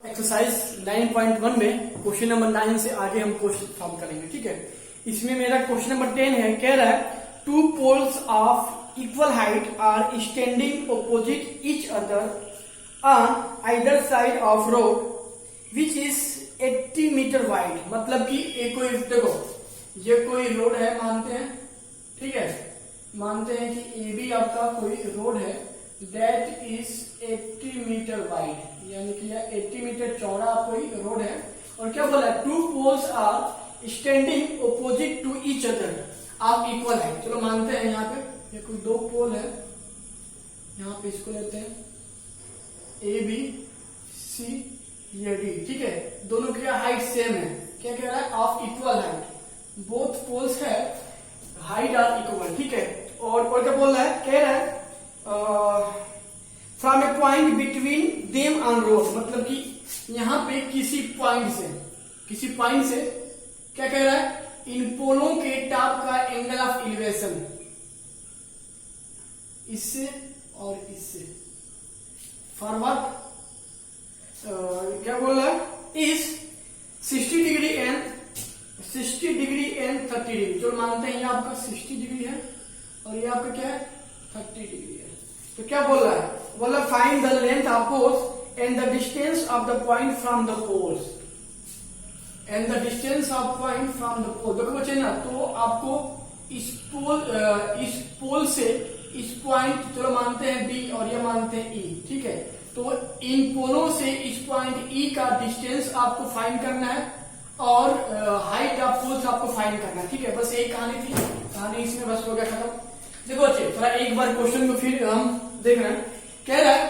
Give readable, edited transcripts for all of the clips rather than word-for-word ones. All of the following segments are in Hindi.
एक्सरसाइज 9.1 में क्वेश्चन नंबर 9 से आगे हम क्वेश्चन सॉल्व करेंगे। ठीक है, इसमें मेरा क्वेश्चन नंबर 10 है। कह रहा है two poles of equal height are standing opposite each other on either side of road which is 80 metre wide. मतलब कि एक कोई देखो, ये कोई रोड है मानते हैं, ठीक है, मानते हैं कि ए बी आपका कोई रोड है दैट इज 80 मीटर वाइड, यानी कि यह 80 मीटर चौड़ा कोई रोड है। और क्या बोला, two poles are standing opposite to each other of equal है। चलो मानते हैं यहाँ पे ये कोई दो पोल है, यहाँ पे इसको लेते हैं ए बी सी ये डी, ठीक है, दोनों की हाइट सेम है। क्या कह रहा है, of equal height, both poles है हाइट आर इक्वल, ठीक है। और क्या बोल रहा है, कह रहा है from a point between them on road, मतलब कि यहां पे किसी पॉइंट से क्या कह रहा है, इन पोलों के टॉप का एंगल ऑफ एलिवेशन, इससे और इससे फॉरवर्ड क्या बोल रहा है, इज 60 डिग्री एंड 30 डिग्री। जो मानते हैं ये आपका 60 डिग्री है और ये आपका क्या है 30 डिग्री है। तो क्या बोल रहा है, बोला find the length of poles and the distance of the point from the poles and the distance of point from the pole. देखो बच्चे ना, तो आपको इस पोल से इस पॉइंट, चलो मानते हैं बी और ये मानते हैं ई, ठीक है, तो इन पोलों से इस पॉइंट ई का डिस्टेंस आपको फाइंड करना है और हाइट ऑफ पोल्स आपको फाइंड करना है, ठीक है। बस यही कहानी थी, कहानी इसमें बस हो गया खत्म। देखो बच्चे थोड़ा एक बार क्वेश्चन को फिर हम देख रहे हैं। कह रहा है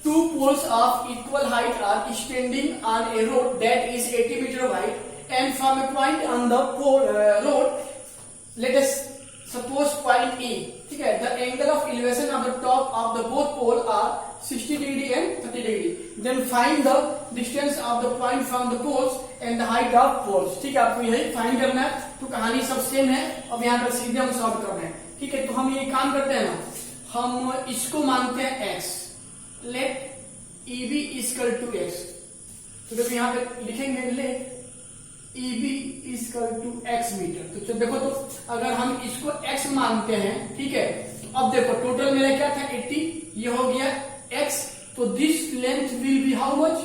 two poles of equal height are standing on a road that is 80 metre wide and from a point on the road let us suppose point A, ठीक है, the angle of elevation of the top of the both pole are 60 degree and 30 degree. Then find the distance of the point from the poles and the height of poles, ठीक है, आपको यही फाइंड करना है। तो कहानी सब सेम है, अब यहाँ पर सीधे हम सॉल्व कर रहे हैं, ठीक है। तो हम ये काम करते हैं ना, हम इसको मानते हैं x, let E be equal to x. तो देखो यहाँ पे लिखेंगे let E be equal to x metre. तो देखो, तो अगर हम इसको x मानते हैं, ठीक है, तो अब देखो टोटल मेरा क्या था 80, ये हो गया x, तो this length will be how much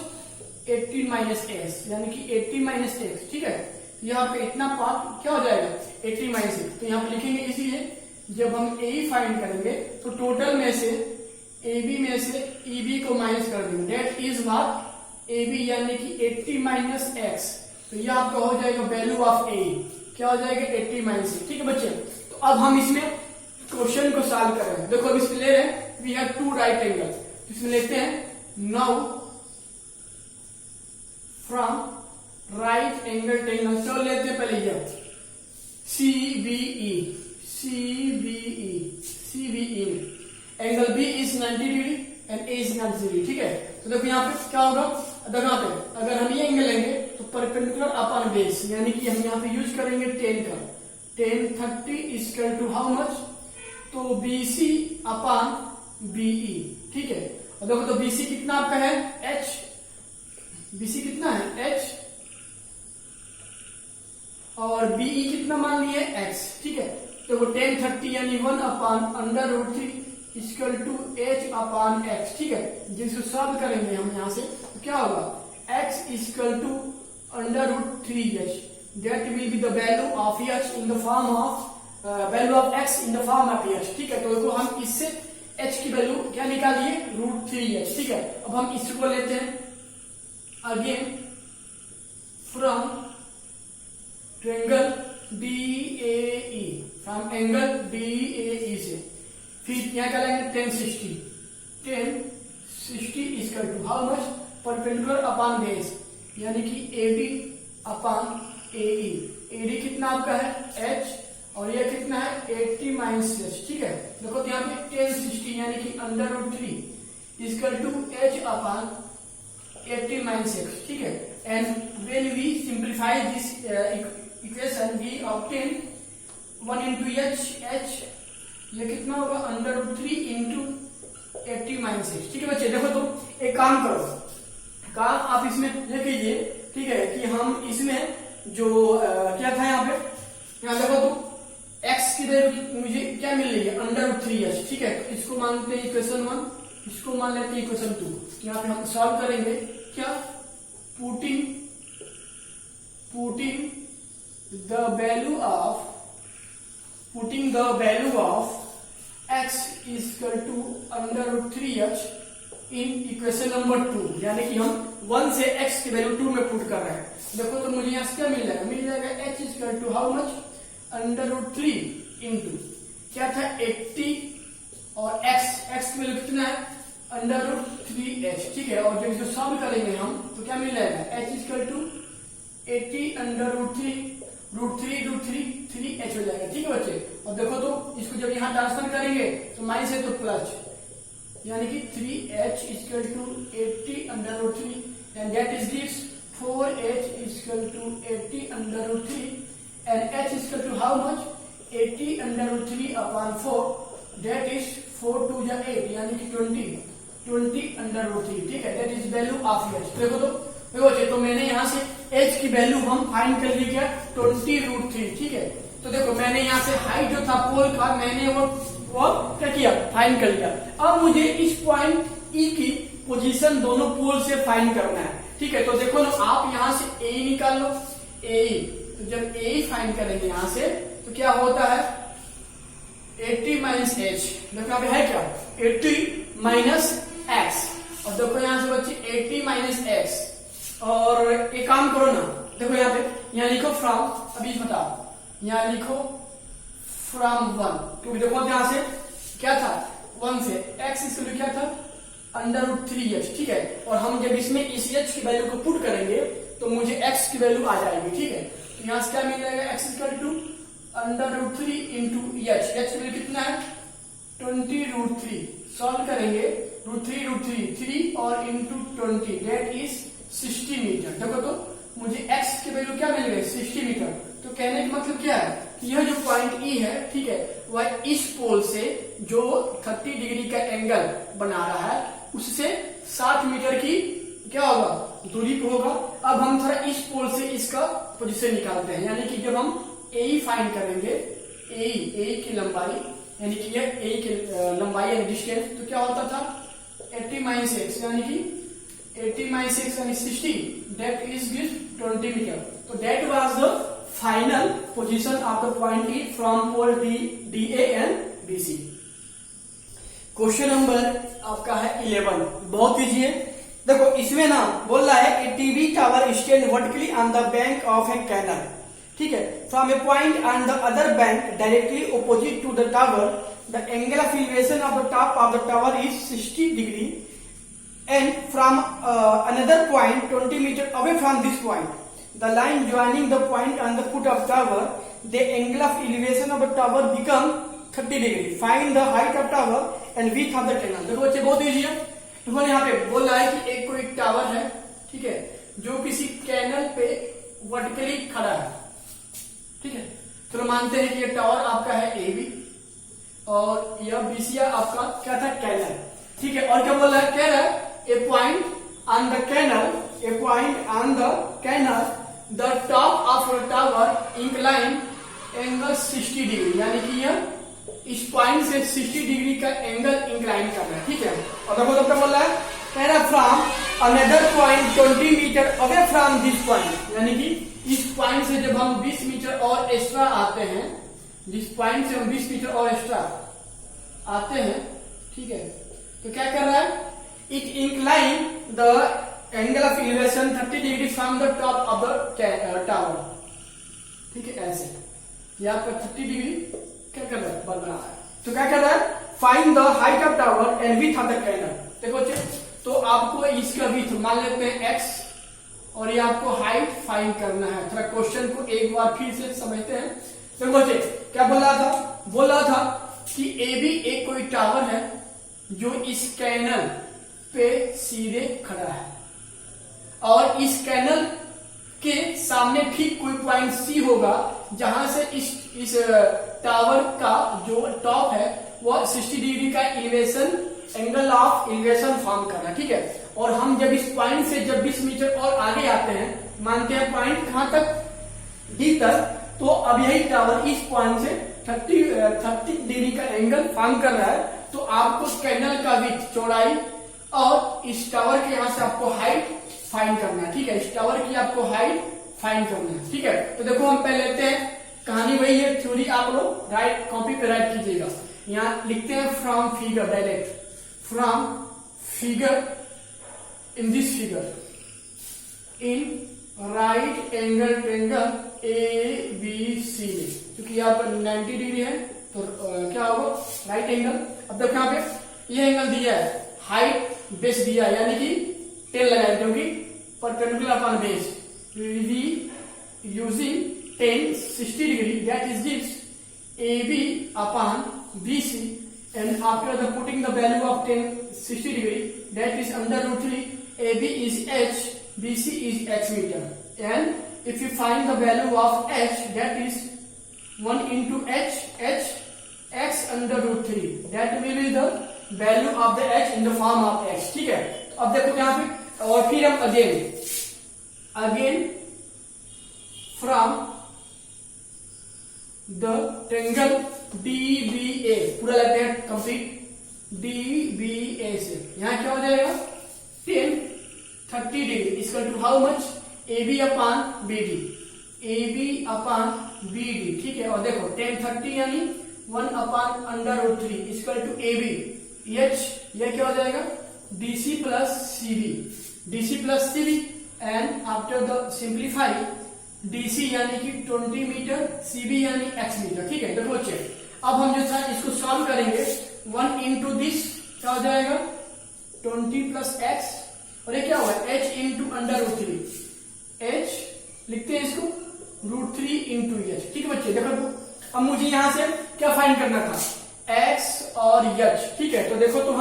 80 minus x, यानी कि 80 माइनस एक्स, ठीक है। यहाँ पे इतना पार्ट क्या हो जाएगा 80 माइनस एक्स। तो यहाँ पे लिखेंगे, इसलिए जब हम ए फाइंड करेंगे तो टोटल में से ए बी में से ई बी को माइनस कर देंगे, that is what A B, यानी कि 80 माइनस एक्स। तो ये आपका हो जाएगा वैल्यू ऑफ ए, क्या हो जाएगा 80 माइनस एक्स, ठीक है बच्चे। तो अब हम इसमें क्वेश्चन को सॉल्व कर रहे हैं। देखो अब इसमें ले रहे हैं we have two right angle, इसमें लेते हैं now from right angle triangle. चलो लेते हैं पहले ये CBE angle B is 90 degree and A is 90 degree, ठीक है। तो देखो यहाँ पे क्या होगा, देखो यहाँ पे अगर हम ये एंगल लेंगे तो परपेंडिकुलर अपॉन बेस, यानी कि हम यहाँ पे यूज करेंगे 10 का, 10 30 इक्वल टू हाउ मच, तो BC अपॉन BE, ठीक है। और देखो तो BC कितना आपका है H, BC कितना है H और BE कितना मान लिए X, ठीक है। तो वो 10 30 यानी 1 upon under root 3 equal to H upon X, ठीक है। जिसको सॉल्व करेंगे हम यहाँ से तो क्या होगा, X equal to under root 3H, that will be the value of H in the form of value of X in the form of H, ठीक है। तो देखो हम इससे H की वैल्यू क्या निकालिए रूट 3H, ठीक है। अब हम इसको लेते हैं again from triangle DAE, from angle DAE से, फिर यहाँ क्या लेंगे 10 60 equal to how much, perpendicular upon base, यानी कि AB अपॉन AE। AD कितना आपका है H और ये कितना है 80 माइनस H, ठीक है। देखो तो यहाँ पे 10 60 यानी कि under root 3 equal to H upon 80 minus X, ठीक है। And when we simplify this equation we obtain 1 into H, ये कितना होगा अंडर रूट 3 इंटू 80 माइनस 6, ठीक है बच्चे। देखो तो एक काम करो, काम आप इसमें लिख लीजिए, ठीक है, कि हम इसमें जो क्या था यहाँ पे, यहाँ देखो तो x की वैल्यू मुझे क्या मिल रही है, √3h, ठीक है। तो इसको मानते हैं इक्वेशन 1, इसको मान लेते हैं इक्वेशन 2। यहाँ पे हम सॉल्व करेंगे क्या, putting the value of x is equal to √3h in equation number 2, यानी कि हम 1 से x की वैल्यू 2 में पुट कर रहे हैं। देखो तो मुझे यहाँ से क्या मिल जाएगा, h is equal to how much, √3 into क्या था 80 और x की वैल्यू कितना है, √3h, ठीक है। और जब इसको सॉल्व करेंगे हम तो क्या मिल जाएगा, h is equal to 80 √3 3h हो जाएगा, ठीक है बच्चे। और देखो तो इसको जब यहाँ ट्रांसफर करेंगे तो माइनस है तो प्लस, यानी कि 3h is equal to 80 √3 and that is this 4h is equal to 80 √3 and h is equal to how much, 80 √3 upon 4, that is 4 to 8, यानी कि 20 √3, ठीक है। that is value of h। देखो तो मैंने यहाँ से h की वैल्यू हम फाइंड कर ली क्या, 20√3, ठीक है। तो देखो मैंने यहाँ से हाइट जो था पोल का, मैंने वो क्या किया, फाइंड कर लिया। अब मुझे इस पॉइंट E की पोजीशन दोनों पोल से फाइंड करना है, ठीक है। तो देखो ना, आप यहाँ से ए निकाल लो, ए, तो जब ए फाइंड करेंगे यहाँ से तो क्या होता है, 80 माइनस h, देखो यहाँ पे है क्या, 80 माइनस x, और देखो यहाँ से बच्चे 80 माइनस x, और एक काम करो ना, देखो यहाँ पे, यहाँ लिखो फ्रॉम, अभी बताओ, यहाँ लिखो फ्रॉम 1, क्योंकि देखो यहाँ से क्या था, 1 से x इसके क्या था, √3h, ठीक है। और हम जब इसमें इस h की वैल्यू को पुट करेंगे तो मुझे x की वैल्यू आ जाएगी, ठीक है। तो यहाँ से क्या मिल जाएगा, x equal to √3 into h की वैल्यू कितना है, 20√3, सॉल्व करेंगे, √3 और इंटू 20, दैट इज 60 मीटर। देखो तो मुझे x की वैल्यू क्या मिल गई, 60 मीटर। तो कहने का मतलब क्या है कि यह जो पॉइंट E है, ठीक है, वह इस पोल से जो 30 डिग्री का एंगल बना रहा है उससे 60 मीटर की क्या होगा, दूरी को होगा। अब हम थोड़ा इस पोल से इसका पोजीशन निकालते हैं, यानी कि जब हम ए फाइंड करेंगे, ए की लंबाई, यानी कि यह ए की लंबाई यानी डिस्टेंस, तो क्या होता था 80 माइनस x, यानी कि 80 माइनस x यानी 60, दैट इज 20 मीटर। तो that was the final position of the point E from pole DA and BC। Question number आपका है 11, बहुत कीजिए। देखो इसमें ना बोल रहा है a TV tower stand vertically on the bank of a canal, ठीक है, from a point on the other bank directly opposite to the tower, the angle of elevation of the top of the tower is 60 degree and from another point 20 meter away from this point, the line joining the point and the foot of tower, the angle of elevation of the tower become 30 degree. Find the height of tower and width of the canal। देखो बच्चे बहुत इजी है। देखो यहाँ पे बोल रहा है कि एक कोई टावर है, ठीक है, जो किसी कैनल पे वर्टिकली खड़ा है, ठीक है। तो मानते हैं कि ये टावर आपका है AB और यह BC आपका क्या था, कैनल, ठीक है। और क्या बोल रहा है, कह रहा है a point on the canal, the top of the tower incline angle 60 degree, यानी कि यह इस पॉइंट से 60 डिग्री का एंगल इंक्लाइन कर रहा है, ठीक है। और देखो तो क्या बोल रहा है, कह रहा from another point 20 metre away from this point, यानी कि इस पॉइंट से जब हम 20 मीटर और एक्स्ट्रा आते हैं, जिस पॉइंट से हम 20 मीटर और एक्स्ट्रा आते हैं, ठीक है, तो क्या कर रहा है, it incline the angle of elevation 30 degree from the top of the tower, ठीक है, ऐसे ये आपका 30 डिग्री क्या कर रहा है, बन रहा है। तो क्या कर रहा है, find the height of tower and width of the canal. देखो तो आपको इसका विड्थ मान लेते हैं x और ये आपको हाइट फाइंड करना है। थोड़ा क्वेश्चन को एक बार फिर से समझते हैं। देखो बच्चे क्या बोल रहा था कि AB एक कोई टावर है जो इस कैनल पे सीधे खड़ा है और इस कैनल के सामने ठीक कोई पॉइंट C होगा जहां से इस टावर का जो टॉप है वो 60 डिग्री का elevation angle of elevation form करना, ठीक है। और हम जब इस पॉइंट से जब 20 मीटर और आगे आते हैं, मानते हैं पॉइंट कहां तक, डी तक, तो अब यही टावर इस पॉइंट से 30 डिग्री का एंगल फॉर्म कर रहा है। तो आपको कैनल का विड्थ, चौड़ाई, और इस टावर के यहां से आपको हाइट फाइंड करना है, ठीक है। इस टावर की आपको हाइट फाइंड करना है, ठीक है। तो देखो हम पहले लेते हैं, कहानी वही है, थ्योरी आप लोग राइट कॉपी पे राइट कीजिएगा। यहां लिखते हैं from figure, direct from figure, in this figure, in right angle triangle ABC में, क्योंकि यहाँ पर 90 डिग्री है तो क्या होगा, राइट एंगल। अब देखो यहाँ पे ये एंगल दिया है, हाइट बेस दिया है, यानी कि 10 लगाए, क्योंकि perpendicular upon base, we using 10 60 degree, that is this AB upon BC, and after the putting the value of 10 60 degree, that is under root 3, AB is H, BC is H meter, and if you find the value of H, that is 1 into H x under root 3, that will be the value of the H in the form of X, ठीक है। तो अब देखो यहाँ पे, और फिर हम again from the triangle DBA, पूरा लेते हैं कंप्लीट, DBA से यहां क्या हो जाएगा, 10 30 degree equal to how much, AB upon BD, AB upon BD, ठीक है। और देखो 10 30 यानी 1 upon under root 3 equal to AB, H यह क्या हो जाएगा, DC plus CB, DC plus CB, and after the simplify, DC यानी कि 20 मीटर, CB यानी x मीटर, ठीक है। देखो चेक, अब हम जो है इसको सॉल्व करेंगे, 1 इंटू दिस क्या हो जाएगा, 20 प्लस x, और ये क्या हुआ, h into under root 3, h लिखते हैं इसको रूट 3 इंटू h, ठीक है बच्चे। देखो अब मुझे यहां से क्या फाइंड करना था, x और h, ठीक है। तो देखो, तो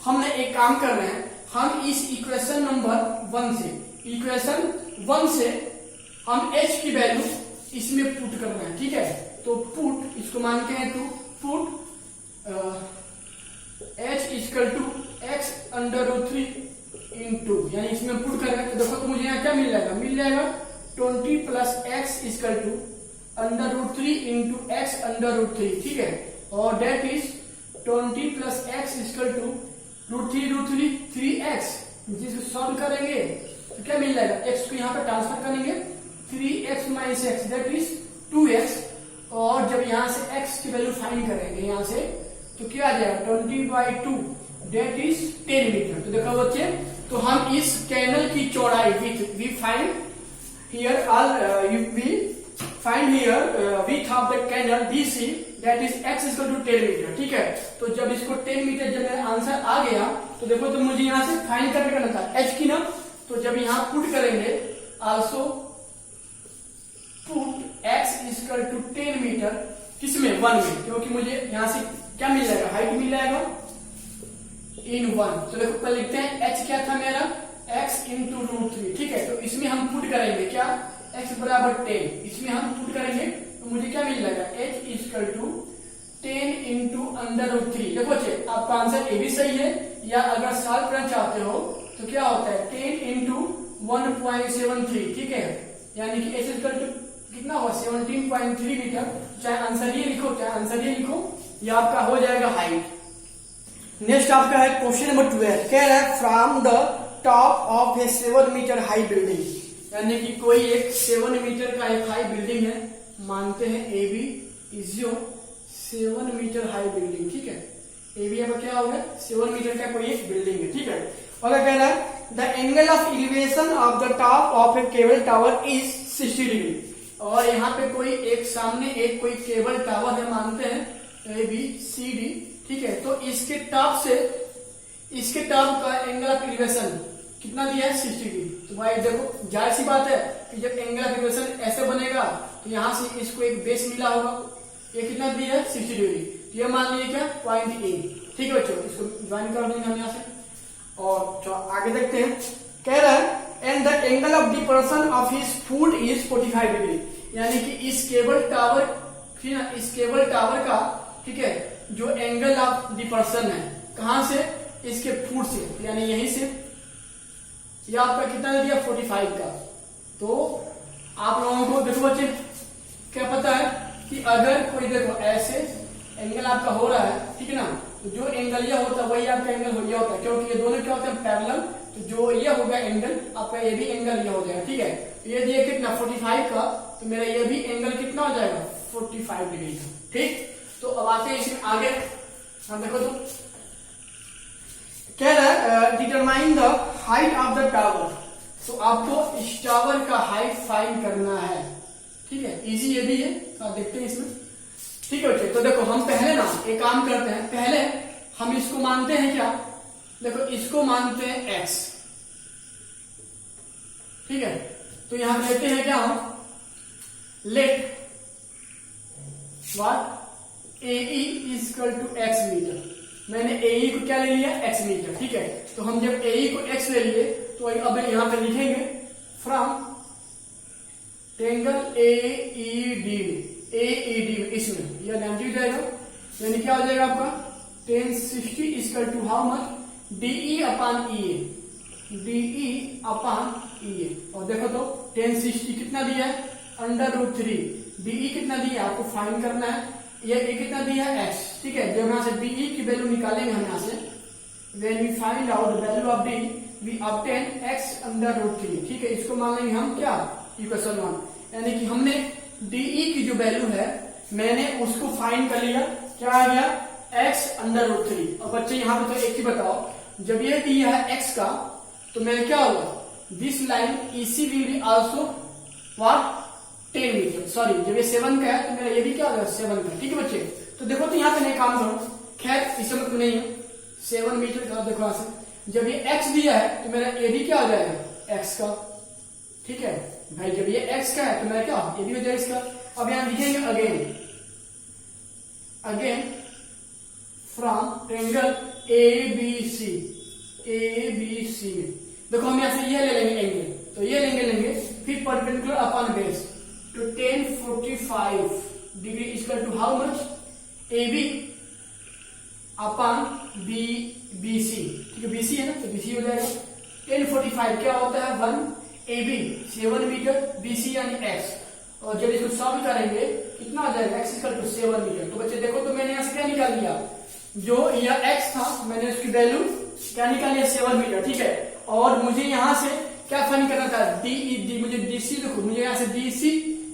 हमने एक काम कर रहे हैं, हम इस इक्वेशन नंबर 1 से हम h की वैल्यू इसमें पुट करना है, ठीक है। तो पुट, इसको मानते हैं to put h equal to x under root 3 into, यानी इसमें पुट करेंगे तो देखो, तो मुझे यहाँ क्या मिल जाएगा 20 plus x equal to under root 3 into x under root 3, ठीक है। और that is 20 plus x equal to root 3 3x, जिसको सॉल्व करेंगे तो क्या मिल जाएगा, x को यहाँ पर ट्रांसफर करेंगे, 3x minus x that is 2x, और जब यहां से x की वैल्यू फाइंड करेंगे यहां से, तो क्या आ जाएगा 20/2 दैट इज 10 मीटर। तो देखो बच्चे, तो हम इस कैनल की चौड़ाई we find here width of the canal BC that is x equal to 10 metre, ठीक है। तो जब इसको 10 मीटर जब मेरा आंसर आ गया, तो देखो, तो मुझे यहां से फाइंड करना था h की ना, तो जब यहां पुट करेंगे also put x equal to 10 metre, किसमें 1 में, क्योंकि मुझे यहां से क्या मिल जाएगा, हाइट मिल जाएगा इन 1। तो देखो पहले लिखते हैं h क्या था मेरा, x इंटू रूट 3, ठीक है। तो इसमें हम पुट करेंगे क्या, x बराबर 10, इसमें हम पुट करेंगे तो मुझे क्या मिल जाएगा, h equal to 10 into under root 3। देखो बच्चे, आपका आंसर ए भी सही है, या अगर सॉल्व करना चाहते हो तो क्या होता है 10 इंटू 1.73, ठीक है, यानी कि h इक्वल टू कितना हुआ 17.3 मीटर। चाहे आंसर ये लिखो, चाहे आंसर ये लिखो, ये आपका हो जाएगा हाइट। नेक्स्ट आपका है क्वेश्चन नंबर 12, कह रहा है from the top of a 7 metre high building, यानी कि कोई एक 7 मीटर का एक हाई बिल्डिंग है, मानते हैं AB is your 7 metre high building, ठीक है। AB अब क्या होगा 7 मीटर का कोई एक बिल्डिंग है, ठीक है। और कह रहा है the angle of elevation of the top of A cable tower is 60 degree, और यहाँ पे कोई एक सामने एक कोई केबल टावर है, मानते हैं ABCD, ठीक है। तो इसके टॉप से इसके टॉप का एंगल ऑफ एलिवेशन कितना दिया है 60 डिग्री। तो भाई देखो, जाहिर सी बात है कि जब एंगल ऑफ एलिवेशन ऐसे बनेगा तो यहाँ से इसको एक बेस मिला होगा, ये कितना दिया है 60 डिग्री, तो ये मान लीजिए क्या पॉइंट A, ठीक है बच्चों। इसको ज्वाइन कर देंगे हम यहाँ से, और आगे देखते हैं, कह रहा है and the angle of depression of his foot is 45 degree, यानी कि इस केबल टावर का, ठीक है, जो एंगल ऑफ डिपर्सन है कहां से, इसके फुट से, यानी यहीं से ये आपका कितना दे दिया 45 का। तो आप लोगों को देखो बच्चे क्या पता है कि अगर कोई देखो ऐसे एंगल आपका हो रहा है, ठीक है ना, तो जो एंगल ये होता है वही आपका एंगल हो होता है, क्योंकि ये दोनों क्या होते हैं पैरेलल। तो जो ये हो गया एंगल आपका, ये भी एंगल ये हो जाएगा, ठीक है। तो ये दिए कितना 45 का, तो मेरा ये भी एंगल कितना हो जाएगा 45 डिग्री का, ठीक। तो अब आते हैं इसमें आगे, हम देखो तो कह रहा है determine the height of the tower. तो आपको इस टावर का हाइट फाइंड करना है, ठीक है। इजी ये भी है, तो आप देखते हैं इसमें, ठीक है बच्चे। तो देखो हम पहले ना एक काम करते हैं, पहले हम इसको मानते हैं क्या, देखो इसको मानते हैं x, ठीक है। तो यहां लेते हैं क्या हम, let what AE is equal to x metre. मैंने AE को क्या ले लिया x मीटर, ठीक है। तो हम जब AE को x ले लिए तो अब यहां पे लिखेंगे फ्रॉम ट्रायंगल AED इसमें यह 90 जाएगा, यानी क्या हो जाएगा आपका tan 60 equal to how much DE upon EA। और देखो तो tan 60 कितना दिया है √3, DE कितना दिया आपको फाइंड करना है, ये कितना दिया है x, ठीक है। जब यहां से DE की वैल्यू निकालेंगे हम यहां से, when we find out the value of DE we obtain x √3, ठीक है। इसको मान लेंगे हम क्या इक्वेशन 1, यानी कि हमने DE की जो वैल्यू है मैंने उसको फाइंड कर लिया, क्या आ गया x √3। और बच्चे यहाँ पे तो एक ही बताओ, जब ये दिया है x का तो मेरे क्या होगा, this line EC will be also what 10 metre, sorry जब ये 7 का है तो मेरा ये भी क्या होगा 7 का, ठीक है बच्चे। तो देखो तो यहाँ पे नहीं काम करो, खैर इसे मतलब नहीं है 7 मीटर का। देखो यहां से जब ये x दिया है तो मेरा ये भी क्या हो जाएगा x का, ठीक है भाई। जब ये x का है तो मेरा क्या ये भी हो जाएगा इसका। अब यहां लिखेंगे अगेन फ्रॉम ट्रायंगल ABC में, देखो हम यहां से ये ले लेंगे एंगल, तो ये लेंगे फिर परपेंडिकुलर अपॉन बेस, तो tan 45 degree equal to how much AB upon BC, ठीक है BC है ना, तो BC हो जाएगा tan 45 क्या होता है 1 AB 7 मीटर, BC यानी x। और जब इसको सॉल्व करेंगे कितना आ जाएगा x इक्वल टू 7 मीटर। तो बच्चे देखो तो मैंने यहां से क्या निकाल लिया, जो यह x था मैंने उसकी वैल्यू क्या निकाल लिया 7 मीटर, ठीक है। और मुझे यहां से क्या फाइंड करना था DE, मुझे DC, देखो मुझे यहां से DC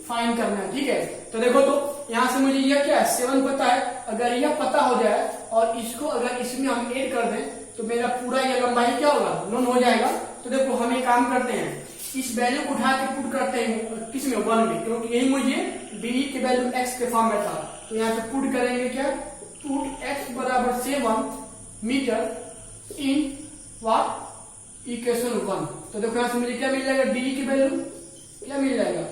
फाइंड करना है, ठीक है। तो देखो तो यहां से मुझे यह क्या है 7 पता है, अगर यह पता हो जाए और इसको अगर इसमें हम ऐड कर दें तो मेरा पूरा यह लंबाई क्या होगा नोन हो जाएगा। तो देखो हम एक काम करते हैं, इस वैल्यू को उठा के पुट करते हैं किसमें 1 में, क्योंकि यही मुझे DE की वैल्यू x के फॉर्म में था। तो यहाँ पे पुट करेंगे क्या, पुट x बराबर 7 मीटर इन व्हाट इक्वेशन 1। तो देखो यहाँ से मुझे क्या मिल जाएगा DE की वैल्यू क्या मिल जाएगा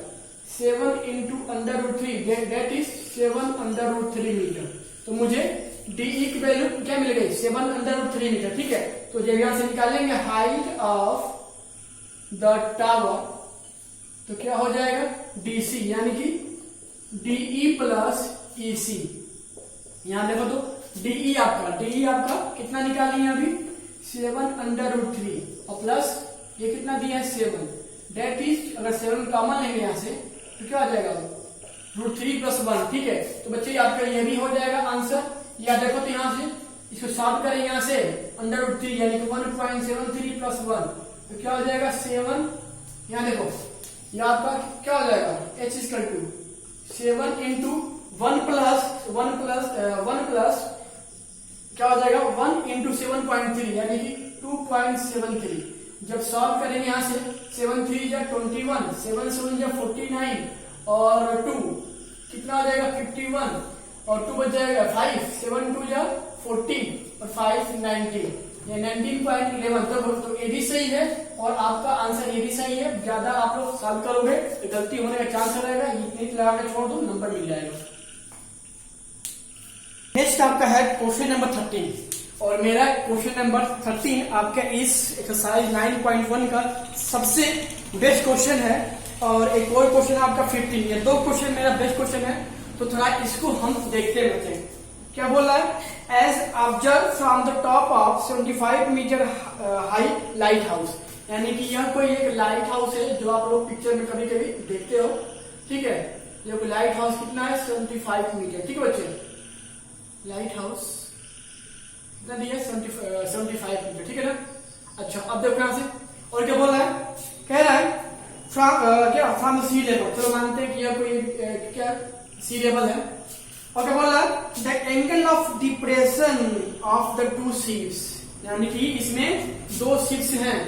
7 इंटू √3 दैट इज 7 √3 मीटर। तो मुझे DE की वैल्यू क्या मिल गई 7 √3 मीटर, ठीक है। तो जब यहां से निकालेंगे हाइट ऑफ द टावर तो क्या हो जाएगा DC, यानी कि DE प्लस EC। यहां देखो तो DE आपका कितना निकालेंगे अभी 7 √3 और प्लस ये कितना दिया है 7, दैट इज अगर 7 कॉमन लेंगे यहां से तो क्या आ जाएगा √3 + 1, ठीक है। तो बच्चे आपका ये भी हो जाएगा आंसर। या देखो तो यहां से इसको सॉल्व करें यहां से √3 यानी कि 1.73 + 1 तो क्या हो जाएगा 7। यहां देखो ये आपका क्या हो जाएगा h equal to 7 into 1 plus क्या हो जाएगा 1 इंटू 7.3 यानी कि 2.73। जब सॉल्व करेंगे यहां से 7 3 या 21, 7 7 या 49 और 2 कितना आ जाएगा 51 और 2 बच जाएगा 5, 7 2 या 14 और 5 19, ये 19.11। तो ये भी सही है और आपका आंसर ये भी सही है। ज्यादा आप लोग सॉल्व करोगे तो गलती होने का चांस रहेगा, इतनी लगा के छोड़ दो नंबर मिल जाएगा। नेक्स्ट आपका है क्वेश्चन नंबर 13 और मेरा क्वेश्चन नंबर 13 आपका इस एक्सरसाइज 9.1 का सबसे बेस्ट क्वेश्चन है। और एक और क्वेश्चन आपका 15, ये 2 क्वेश्चन मेरा बेस्ट क्वेश्चन है। तो थोड़ा इसको हम देखते रहते हैं क्या बोल रहा है। As observe from the top of 75 metre high lighthouse, यानी कि यह कोई एक लाइट हाउस है जो आप लोग पिक्चर में कभी कभी देखते हो, ठीक है। ये कोई लाइट हाउस कितना है 75 मीटर, ठीक है बच्चे। लाइट हाउस कितना दिया 75 मीटर, ठीक है ना। अच्छा अब देखो यहां से और क्या बोल रहा है, कह रहा है फ्रॉम सी लेवल, चलो मानते हैं कि यह कोई क्या सी लेवल है। और क्या बोल रहा है the angle of depression of the two sheeps, यानी कि इसमें दो शीप्स हैं,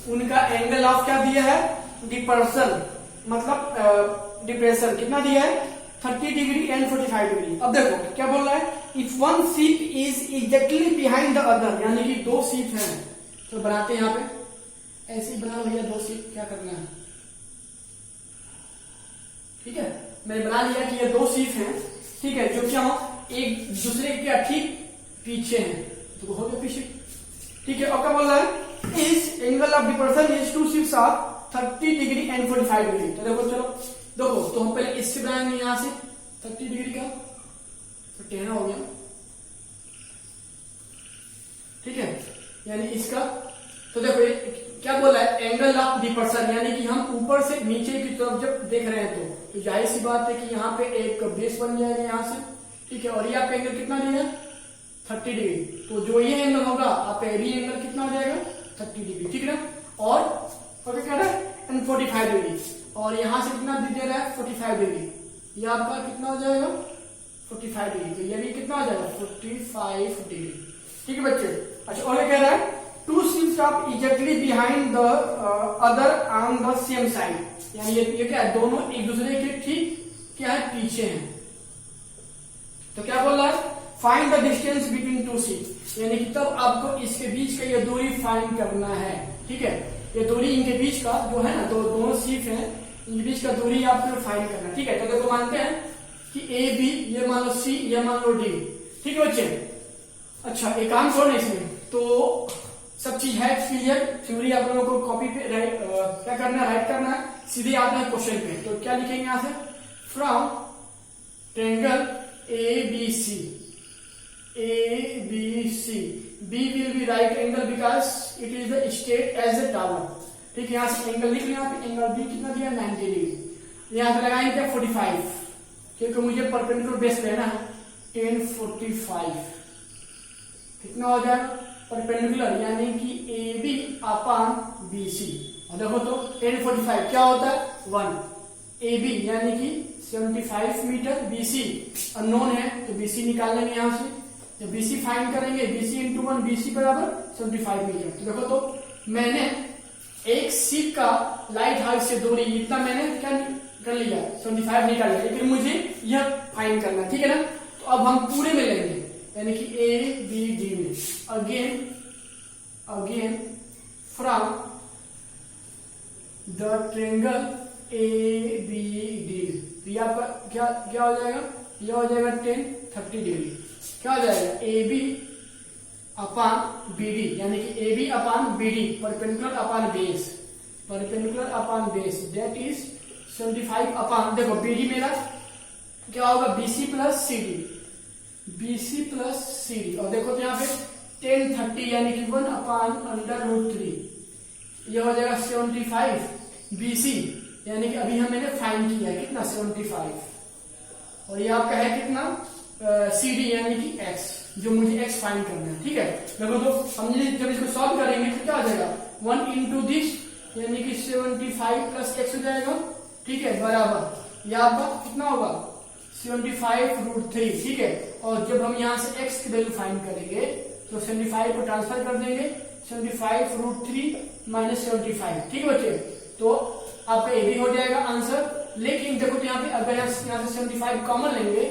उनका एंगल ऑफ क्या दिया है डिप्रेशन, मतलब डिप्रेशन कितना दिया है 30 डिग्री एंड 45 डिग्री। अब देखो क्या बोल रहा है, if one sheep is exactly behind the other, यानी कि दो शीप हैं, तो बनाते हैं यहाँ पे ऐसे ही बना भैया, दो शीप क्या करना है, ठीक है। मैंने बना लिया कि ये दो शीप हैं, ठीक है, जो क्या हो एक दूसरे के ठीक पीछे हैं, तो हो गया पीछे, ठीक है। और क्या बोल रहा है इस angle of depression is two ships of 30 degree and 45 degree. तो देखो चलो देखो, तो हम पहले इससे बनाएंगे यहां से 30 डिग्री का, तो टेढ़ा हो गया, ठीक है, यानी इसका। तो देखो क्या बोला है एंगल ऑफ डिप्रेशन, यानी कि हम ऊपर से नीचे की तरफ जब देख रहे हैं तो जाहिर सी बात है कि यहाँ पे एक बेस बन जाएगा यहाँ से, ठीक है। और ये आपका एंगल कितना दिया है 30 डिग्री, तो जो ये एंगल होगा आपका ए बी एंगल कितना हो जाएगा 30 डिग्री, ठीक है ना। और क्या कह रहा है 45 डिग्री, और यहां से कितना दे रहा है 45 डिग्री, ये आपका कितना हो जाएगा 45 डिग्री, तो ये भी कितना हो जाएगा 45 डिग्री, ठीक है बच्चे। अच्छा और क्या कह रहा है two ships of exactly behind the other on the same side, यानी ये क्या है दोनों एक दूसरे के ठीक क्या है पीछे हैं। तो क्या बोल रहा है find the distance between two sheeps, यानी कि तब आपको इसके बीच का ये दूरी फाइंड करना है, ठीक है। ये दूरी इनके बीच का जो है ना, दोनों शीप हैं, इनके बीच का दूरी आपको फाइंड करना है, ठीक है। तो देखो मानते हैं कि ए बी, ये मान लो सी, ये मान लो डी, ठीक है बच्चे। अच्छा एक काम करो ना इसमें, तो सब चीज है क्लियर, थ्योरी आप लोगों को कॉपी पे क्या करना है राइट करना है, सीधे आना है क्वेश्चन पे। तो क्या लिखेंगे यहां से from triangle A B C, A B C, B will be right angle because it is the straight as a tower, ठीक है। यहाँ से एंगल लिख लिया, एंगल B कितना दिया 90 डिग्री, यहाँ पे लगाएंगे क्या 45, क्योंकि मुझे परपेंडिकुलर बेस लेना है 1045, कितना हो जाएगा परपेंडिकुलर, यानी कि AB अपॉन BC। और देखो तो 1045 क्या होता है 1, AB यानी कि 75 मीटर, BC अननोन है तो BC निकाल लेंगे यहाँ से, जब BC फाइंड करेंगे BC इंटू 1, BC बराबर 75 मीटर। तो देखो तो मैंने एक शीप का लाइट हाउस से दूरी इतना मैंने क्या कर लिया 75 निकाल लिया, लेकिन मुझे यह फाइंड करना, ठीक है ना। तो अब हम पूरे में लेंगे, यानी कि ए बी डी में again from the triangle A B D, ये आपका क्या हो जाएगा, यह हो जाएगा 1030 डिग्री, क्या हो जाएगा A B upon B D, यानी कि A B upon B D perpendicular upon base that is 75 upon, देखो बी डी मेरा क्या होगा BC प्लस सी डी, और देखो तो यहाँ पे 1030 यानी कि 1 अपॉन √3, यह हो जाएगा 75 BC, यानी कि अभी मैंने फाइंड किया है कितना 75, और ये आपका है कितना CD यानी कि x, जो मुझे x फाइंड करना है, ठीक है। देखो तो हम जब इसको सॉल्व करेंगे तो क्या हो जाएगा 1 इंटू दिस, यानी कि 75 प्लस x हो जाएगा, ठीक है, बराबर यह आपका कितना होगा 75√3, ठीक है। और जब हम यहाँ से x की वैल्यू फाइंड करेंगे तो 75 को ट्रांसफर कर देंगे 75√3 माइनस 75, ठीक है बच्चे। तो आपका ए भी हो जाएगा आंसर, लेकिन देखो तो यहाँ पे अगर यहाँ से 75 कॉमन लेंगे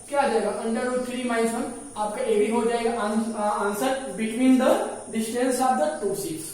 क्या आ जाएगा √3 माइनस 1, आपका ए भी हो जाएगा answer between the distance of the two sheeps.